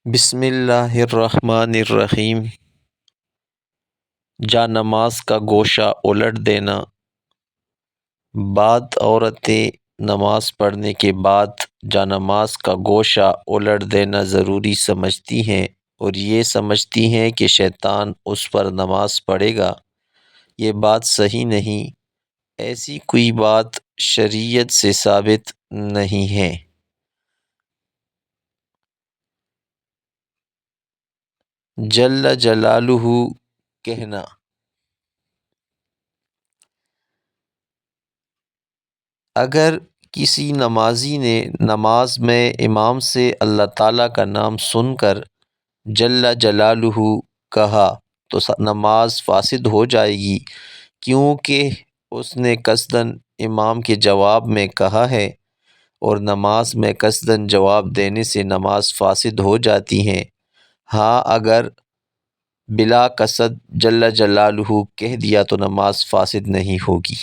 بسم اللہ الرحمن الرحیم۔ جا نماز کا گوشہ الٹ دینا۔ بعض عورتیں نماز پڑھنے کے بعد جا نماز کا گوشہ الٹ دینا ضروری سمجھتی ہیں اور یہ سمجھتی ہیں کہ شیطان اس پر نماز پڑھے گا۔ یہ بات صحیح نہیں، ایسی کوئی بات شریعت سے ثابت نہیں ہے۔ جل جلالہ کہنا۔ اگر کسی نمازی نے نماز میں امام سے اللہ تعالیٰ کا نام سن کر جل جلالہ کہا تو نماز فاسد ہو جائے گی، کیونکہ اس نے قصداً امام کے جواب میں کہا ہے، اور نماز میں قصداً جواب دینے سے نماز فاسد ہو جاتی ہے۔ ہاں، اگر بلا قصد جل جلالہ کہہ دیا تو نماز فاسد نہیں ہوگی۔